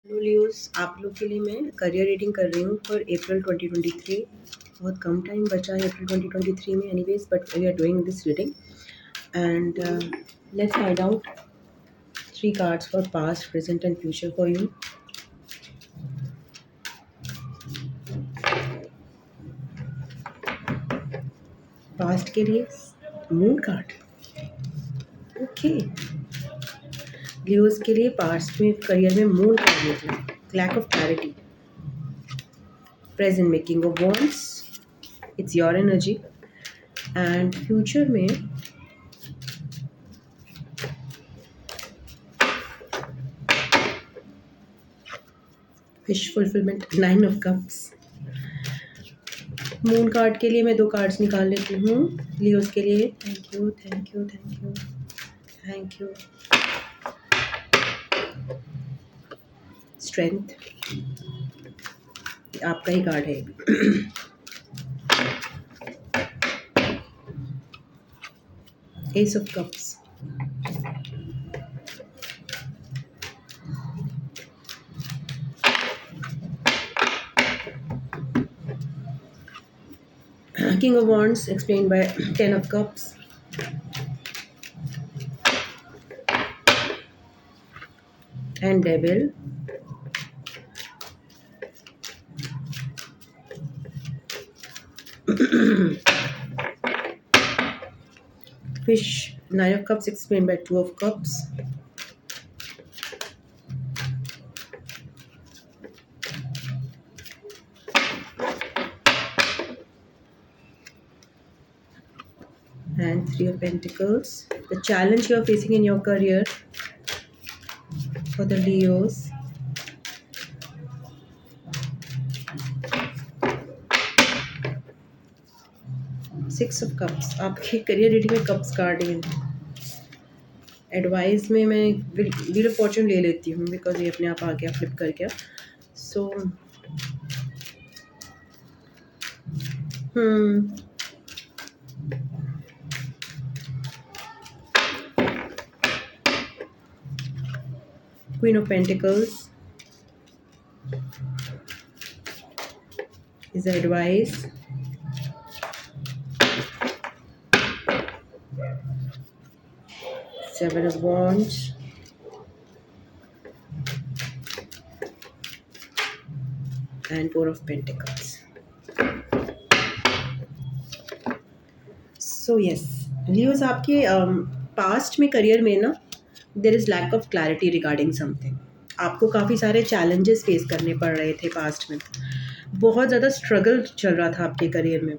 Hello Leos, आप लोग के लिए मैं करियर रीडिंग कर रही हूँ फॉर अप्रैल 2023। बहुत कम टाइम बचा है अप्रैल 2023 में anyways, but we are doing this reading and let's find out 3 cards for past, present and future for you. Past के लिए मून कार्ड, ओके। लियोस के लिए पास्ट में करियर में मून कार्ड निकला, लैक ऑफ क्लैरिटी। प्रेजेंट में king of wands, it's your energy. And future में wish fulfilment, 9 of cups. Moon card के लिए मैं 2 कार्ड्स निकाल लेती हूँ लियोस के लिए। Thank you, thank you, thank you, thank you. Strength, आपका ही कार्ड है। S of cups, king of wands explain by 10 of cups, and devil. Fish, 9 of cups explained by 2 of cups, and 3 of pentacles. The challenge you are facing in your career for the Leos. Six of cups, आपके career reading में cups card है। Advice में मैं wheel of Fortune ले लेती हूँ because ये अपने आप आ गया, फ्लिप कर गया। सो queen of pentacles is the advice. Seven of Wands, and Four of Pentacles. So yes, Leos, आपके पास्ट में करियर में ना there is lack of clarity regarding something. आपको काफ़ी सारे चैलेंजेस फेस करने पड़ रहे थे पास्ट में, बहुत ज़्यादा स्ट्रगल चल रहा था आपके करियर में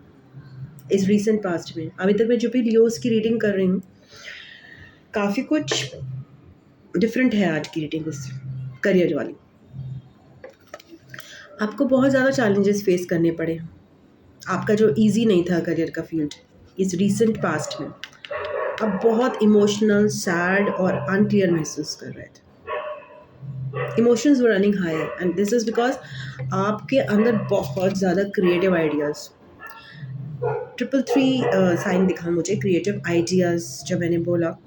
इस रीसेंट पास्ट में। अभी तक मैं जो भी लियोस की रीडिंग कर रही हूँ काफ़ी कुछ डिफरेंट है आज की रीडिंग उससे, करियर वाली। आपको बहुत ज़्यादा चैलेंजेस फेस करने पड़े, आपका जो इजी नहीं था करियर का फील्ड इस रीसेंट पास्ट में। आप बहुत इमोशनल, सैड और अनक्लियर महसूस कर रहे थे। Emotions were running high and this is because आपके अंदर बहुत ज़्यादा क्रिएटिव आइडियाज़। 333 साइन दिखा मुझे, क्रिएटिव आइडियाज़ जब मैंने बोला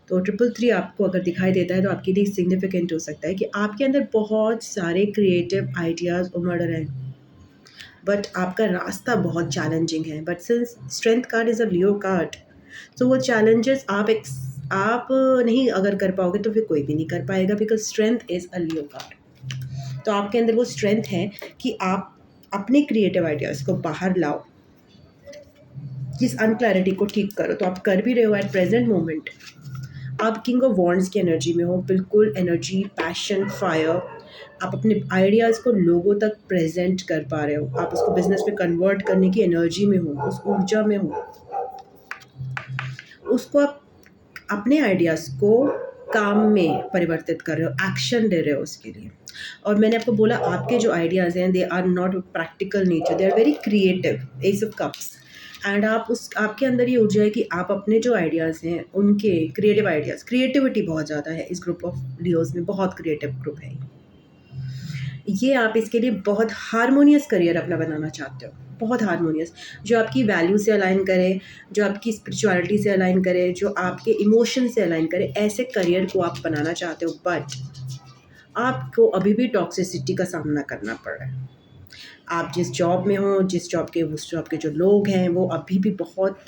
तो 333 आपको अगर दिखाई देता है तो आपके लिए सिग्निफिकेंट हो सकता है कि आपके अंदर बहुत सारे क्रिएटिव आइडियाज़ उमड़ रहे हैं, बट आपका रास्ता बहुत चैलेंजिंग है। But since strength card is a Leo card, तो वो चैलेंजेस आप नहीं अगर कर पाओगे तो फिर कोई भी नहीं कर पाएगा, because strength is a Leo card. तो आपके अंदर वो स्ट्रेंथ है कि आप अपने क्रिएटिव आइडियाज़ को बाहर लाओ, इस अनक्लैरिटी को ठीक करो। तो आप कर भी रहे हो एट प्रेजेंट मोमेंट। आप किंग ऑफ वॉन्ड्स की एनर्जी में हो, बिल्कुल एनर्जी, पैशन, फायर। आप अपने आइडियाज़ को लोगों तक प्रेजेंट कर पा रहे हो, आप उसको बिजनेस में कन्वर्ट करने की एनर्जी में हो, उस ऊर्जा में हो। उसको आप अपने आइडियाज़ को काम में परिवर्तित कर रहे हो, एक्शन ले रहे हो उसके लिए। और मैंने आपको बोला आपके जो आइडियाज़ हैं they are not practical nature, they are very creative, ace of cups. And आपके अंदर ये ऊर्जा है कि आप अपने जो आइडियाज़ हैं उनके क्रिएटिव आइडियाज़, क्रिएटिविटी बहुत ज़्यादा है इस ग्रुप ऑफ लियोज़ में, बहुत क्रिएटिव ग्रुप है ये। आप इसके लिए बहुत हारमोनियस करियर अपना बनाना चाहते हो, बहुत हारमोनियस, जो आपकी वैल्यू से अलाइन करे, जो आपकी स्पिरिचुअलिटी से अलाइन करे, जो आपके इमोशन से अलाइन करे, ऐसे करियर को आप बनाना चाहते हो। बट आपको अभी भी टॉक्सिसिटी का सामना करना पड़ रहा है। आप जिस जॉब में हो, जिस जॉब के उस जॉब के जो लोग हैं वो अभी भी बहुत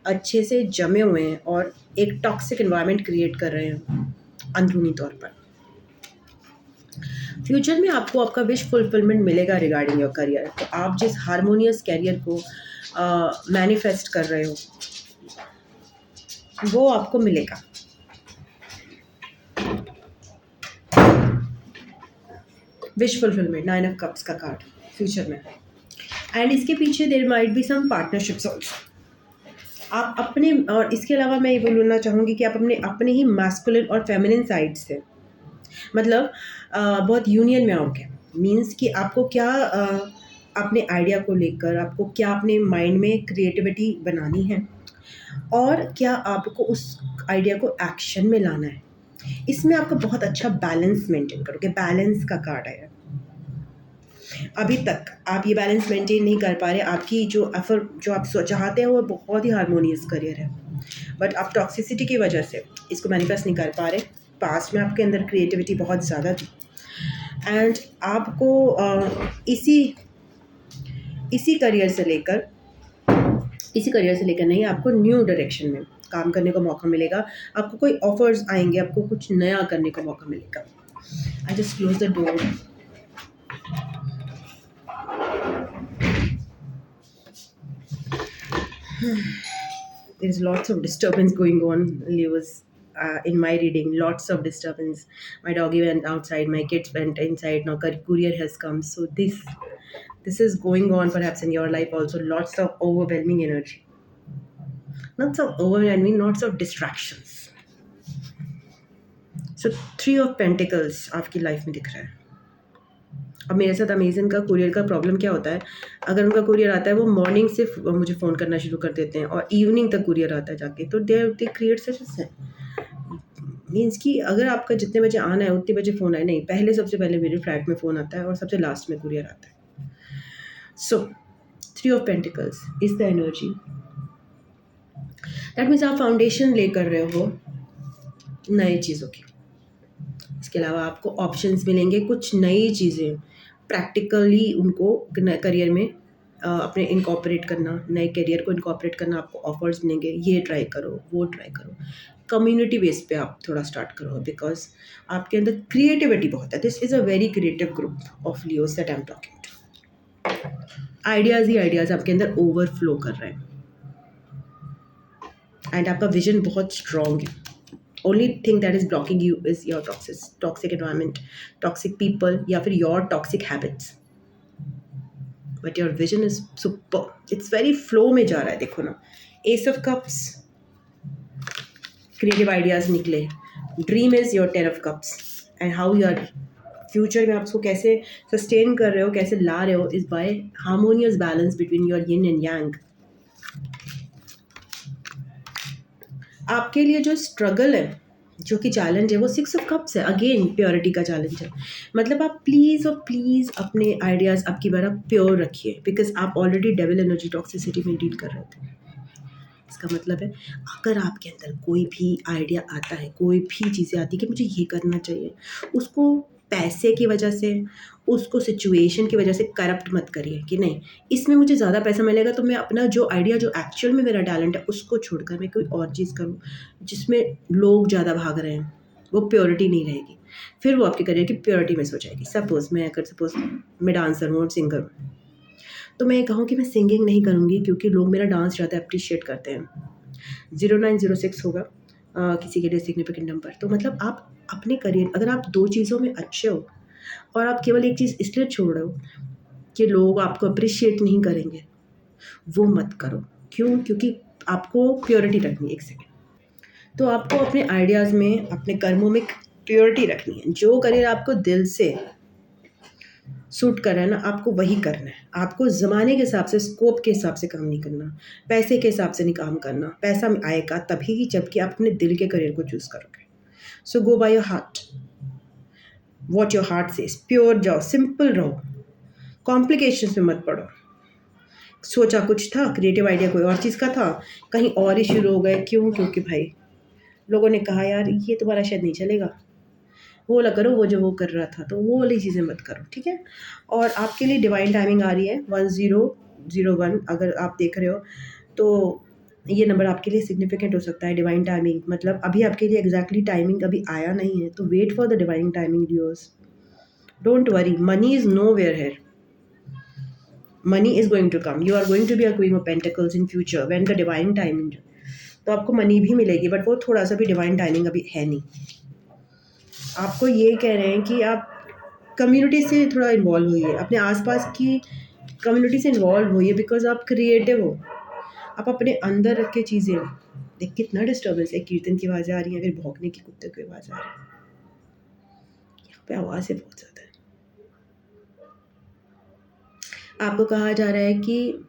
अच्छे से जमे हुए हैं और एक टॉक्सिक एनवायरनमेंट क्रिएट कर रहे हैं अंदरूनी तौर पर। फ्यूचर में आपको आपका विश फुलफिलमेंट मिलेगा रिगार्डिंग योर करियर। तो आप जिस हारमोनियस करियर को मैनिफेस्ट कर रहे हो वो आपको मिलेगा। विश फुलफिलमेंट, 9 ऑफ कप्स का कार्ड फ्यूचर में। एंड इसके पीछे there might be some partnerships also. आप अपने, और इसके अलावा मैं ये बोलना चाहूँगी कि आप अपने ही मैस्कुलिन और फेमिनिन साइड से मतलब बहुत यूनियन में आओगे। मीन्स कि आपको क्या अपने आइडिया को लेकर आपको क्या अपने माइंड में क्रिएटिविटी बनानी है और क्या आपको उस आइडिया को एक्शन में लाना है। इसमें आपको बहुत अच्छा बैलेंस मेंटेन करोगे। बैलेंस का कार्ड है। अभी तक आप ये बैलेंस मेंटेन नहीं कर पा रहे। आपकी जो एफर्ट जो आप चाहते हैं वो बहुत ही हारमोनियस करियर है, बट आप टॉक्सिसिटी की वजह से इसको मैनिफेस्ट नहीं कर पा रहे। पास्ट में आपके अंदर क्रिएटिविटी बहुत ज़्यादा थी एंड आपको इसी करियर से लेकर नहीं, आपको न्यू डायरेक्शन में काम करने का मौका मिलेगा। आपको कोई ऑफर्स आएंगे, आपको कुछ नया करने का मौका मिलेगा। I just close the door. There is lots of disturbance going on, Lewis, in my reading. Lots of disturbance. My doggy went outside, my kids went inside. Now courier has come. So this is going on perhaps in your life also. Lots of overwhelming energy. Lots of overwhelming, lots of distractions. So 3 of Pentacles आपकी life में दिख रहा है। अब मेरे साथ Amazon का courier का प्रॉब्लम क्या होता है, अगर उनका कुरियर आता है वो मॉर्निंग से मुझे फ़ोन करना शुरू कर देते हैं और इवनिंग तक कुरियर आता है जाके। तो दे क्रिएट सच है मीन्स कि अगर आपका जितने बजे आना है उतने बजे फ़ोन आए नहीं, पहले सबसे पहले मेरे फ्लैट में फ़ोन आता है और सबसे लास्ट में कुरियर आता है। सो 3 of pentacles is the energy. That means आप फाउंडेशन ले कर रहे हो नए चीज़ों की। इसके अलावा आपको ऑप्शंस मिलेंगे, कुछ नई चीज़ें प्रैक्टिकली उनको करियर में अपने इनकॉर्पोरेट करना, नए करियर को इनकॉर्पोरेट करना। आपको ऑफर्स मिलेंगे, ये ट्राई करो, वो ट्राई करो। कम्युनिटी बेस पे आप थोड़ा स्टार्ट करो बिकॉज आपके अंदर क्रिएटिविटी बहुत है। This is a very creative group of Leos that I am talking to. Ideas ही आइडियाज़ आपके अंदर ओवरफ्लो कर रहे हैं एंड आपका विजन बहुत स्ट्रॉन्ग है। Only thing that is blocking you is your toxic environment, toxic people, या फिर your toxic habits. But your vision is super. It's very flow में जा रहा है। देखो ना, Ace of Cups, creative ideas निकले। Dream is your 10 of Cups, and how you are future में आप उसको कैसे सस्टेन कर रहे हो, कैसे ला रहे हो, is by harmonious balance between your yin and yang. आपके लिए जो स्ट्रगल है, जो कि चैलेंज है, वो 6 ऑफ कप्स है। अगेन प्योरिटी का चैलेंज है। मतलब आप प्लीज़ और प्लीज़ अपने आइडियाज़ आपकी बार प्योर रखिए बिकॉज आप ऑलरेडी डेविल एनर्जी टॉक्सिसिटी में डील कर रहे थे। इसका मतलब है अगर आपके अंदर कोई भी आइडिया आता है, कोई भी चीज़ें आती है कि मुझे ये करना चाहिए, उसको पैसे की वजह से, उसको सिचुएशन की वजह से करप्ट मत करिए कि नहीं इसमें मुझे ज़्यादा पैसा मिलेगा तो मैं अपना जो आइडिया, जो एक्चुअल में मेरा टैलेंट है, उसको छोड़कर मैं कोई और चीज़ करूँ जिसमें लोग ज़्यादा भाग रहे हैं। वो प्योरिटी नहीं रहेगी, फिर वो आपके करियर की प्योरिटी मिस हो जाएगी। सपोज़ मैं डांसर हूँ और सिंगर हूँ, तो मैं कहूँ कि मैं सिंगिंग नहीं करूँगी क्योंकि लोग मेरा डांस ज़्यादा अप्रिशिएट करते हैं। 0906 होगा किसी के लिए सिग्निफिकेंट नंबर। तो मतलब आप अपने करियर, अगर आप 2 चीज़ों में अच्छे हो और आप केवल एक चीज़ इसलिए छोड़ रहे हो कि लोग आपको अप्रिशिएट नहीं करेंगे, वो मत करो। क्यों? क्योंकि आपको प्योरिटी रखनी है। एक सेकेंड, तो आपको अपने आइडियाज़ में, अपने कर्मों में प्योरिटी रखनी है। जो करियर आपको दिल से सूट कर रहा है ना, आपको वही करना है। आपको ज़माने के हिसाब से, स्कोप के हिसाब से काम नहीं करना, पैसे के हिसाब से नहीं काम करना। पैसा आएगा तभी जबकि आप अपने दिल के करियर को चूज़ करोगे। So go by your heart, what your heart says. Pure जाओ, सिंपल रहो, कॉम्प्लिकेशंस में मत पड़ो। सोचा कुछ था, क्रिएटिव आइडिया कोई और चीज़ का था, कहीं और ही शुरू हो गए। क्यों? क्योंकि भाई लोगों ने कहा यार ये तुम्हारा शायद नहीं चलेगा, वो वाला करो वो जो वो कर रहा था, तो वो वाली चीज़ें मत करो, ठीक है। और आपके लिए डिवाइन टाइमिंग आ रही है 1001, अगर आप देख रहे हो तो ये नंबर आपके लिए सिग्निफिकेंट हो सकता है। डिवाइन टाइमिंग मतलब अभी आपके लिए एग्जैक्टली टाइमिंग अभी आया नहीं है, तो wait for the divine timing डियोर्स। Don't worry, money is nowhere here, money is going to come, you are going to be a queen of pentacles in future when the divine timing. तो आपको money भी मिलेगी, but वो थोड़ा सा भी divine timing अभी है नहीं। आपको ये कह रहे हैं कि आप कम्युनिटी से थोड़ा इन्वॉल्व होइए, अपने आसपास की कम्युनिटी से इन्वॉल्व होइए, बिकॉज आप क्रिएटिव हो। आप अपने अंदर रख के चीज़ें, देख कितना डिस्टर्बेंस है, कीर्तन की आवाज़ें आ रही हैं, फिर भौंकने की कुत्ते की आवाज़ आ रही है, यहाँ पे आवाज़ है बहुत ज़्यादा है। आपको कहा जा रहा है कि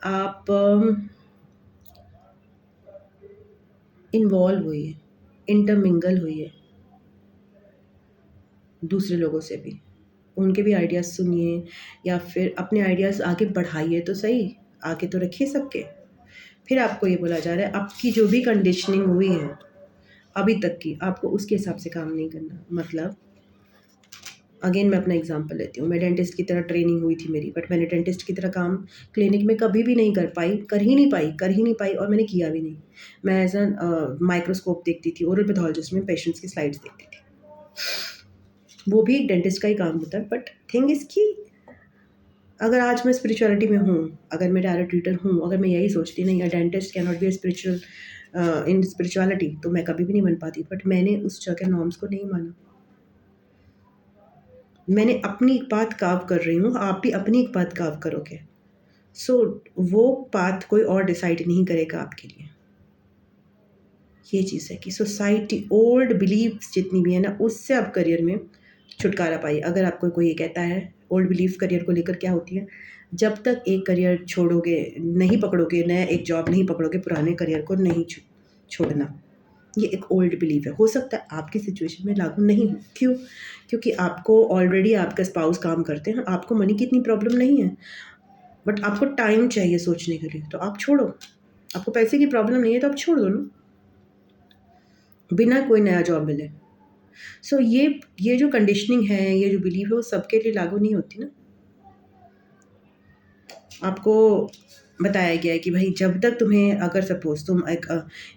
आप इन्वॉल्व होइए, इंटरमिंगल होइए दूसरे लोगों से भी, उनके भी आइडियाज़ सुनिए, या फिर अपने आइडियाज़ आगे बढ़ाइए तो सही, आगे तो रखिए सबके। फिर आपको ये बोला जा रहा है आपकी जो भी कंडीशनिंग हुई है अभी तक की, आपको उसके हिसाब से काम नहीं करना। मतलब अगेन मैं अपना एग्जांपल लेती हूँ, मैं डेंटिस्ट की तरह ट्रेनिंग हुई थी मेरी, बट मैंने डेंटिस्ट की तरह काम क्लिनिक में कभी भी नहीं कर पाई, कर ही नहीं पाई, और मैंने किया भी नहीं। मैं एज अ माइक्रोस्कोप देखती थी, ओरल पैथोलॉजिस्ट में पेशेंट्स की स्लाइड्स देखती थी, वो भी एक डेंटिस्ट का ही काम होता है। बट थिंग इज़ कि अगर आज मैं स्पिरिचुअलिटी में हूँ, अगर मैं टैरो ट्रीटर हूँ, अगर मैं यही सोचती नहीं, dentist can not be spiritual in spirituality, तो मैं कभी भी नहीं बन पाती। बट मैंने उस जगह नॉर्म्स को नहीं माना, मैंने अपनी एक बात कार्व कर रही हूँ, आप भी अपनी एक बात कार्व करोगे। सो वो बात कोई और डिसाइड नहीं करेगा आपके लिए। ये चीज़ है कि सोसाइटी ओल्ड बिलीव्स जितनी भी है ना, उससे आप करियर में छुटकारा पाइए। अगर आपको कोई ये कहता है ओल्ड बिलीफ करियर को लेकर क्या होती है, जब तक एक करियर छोड़ोगे नहीं पकड़ोगे, नया एक जॉब नहीं पकड़ोगे, पुराने करियर को नहीं छोड़ना, ये एक ओल्ड बिलीफ है। हो सकता है आपकी सिचुएशन में लागू नहीं हो, क्यों? क्योंकि आपको ऑलरेडी आपका स्पाउस काम करते हैं, आपको मनी की इतनी प्रॉब्लम नहीं है, बट आपको टाइम चाहिए सोचने के लिए, तो आप छोड़ो। आपको पैसे की प्रॉब्लम नहीं है तो आप छोड़ दो ना, बिना कोई नया जॉब मिले। सो ये जो कंडीशनिंग है, ये जो बिलीव है, वो सबके लिए लागू नहीं होती ना। आपको बताया गया है कि भाई जब तक तुम्हें, अगर सपोज तुम एक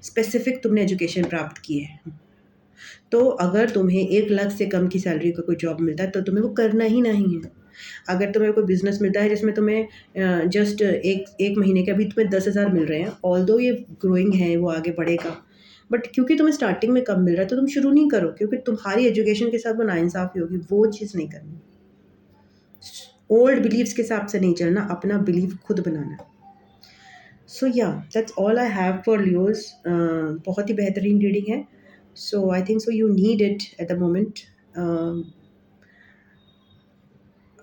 स्पेसिफिक तुमने एजुकेशन प्राप्त की है, तो अगर तुम्हें 1 लाख से कम की सैलरी का कोई जॉब मिलता है तो तुम्हें वो करना ही नहीं है। अगर तुम्हें कोई बिजनेस मिलता है जिसमें तुम्हें जस्ट एक महीने के अभी तुम्हें 10,000 मिल रहे हैं, ऑल्दो ये ग्रोइंग है, वो आगे बढ़ेगा, बट क्योंकि तुम्हें स्टार्टिंग में कम मिल रहा है तो तुम शुरू नहीं करो, क्योंकि तुम्हारी एजुकेशन के साथ वो नाइंसाफ़ी होगी, वो चीज़ नहीं करनी। ओल्ड बिलीव्स के हिसाब से नहीं चलना, अपना बिलीव खुद बनाना। So yeah that's all I have for Leos. बहुत ही बेहतरीन रीडिंग है, so I think so you need it at the moment.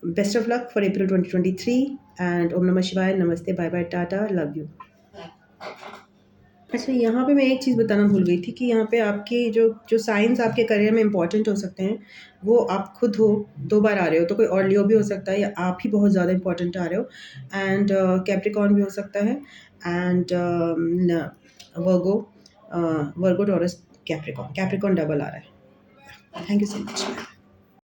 Best of luck for April 2023 and ओम नमः शिवाय, नमस्ते, bye bye, tata, love you. अच्छा, यहाँ पे मैं एक चीज़ बताना भूल गई थी कि यहाँ पे आपकी जो जो साइंस आपके करियर में इंपॉर्टेंट हो सकते हैं, वो आप खुद हो, 2 बार आ रहे हो, तो कोई और लियो भी हो सकता है, या आप ही बहुत ज़्यादा इंपॉर्टेंट आ रहे हो, एंड कैप्रिकॉर्न भी हो सकता है, and Virgo, Virgo, Taurus, Capricorn double आ रहा है। Thank you so much.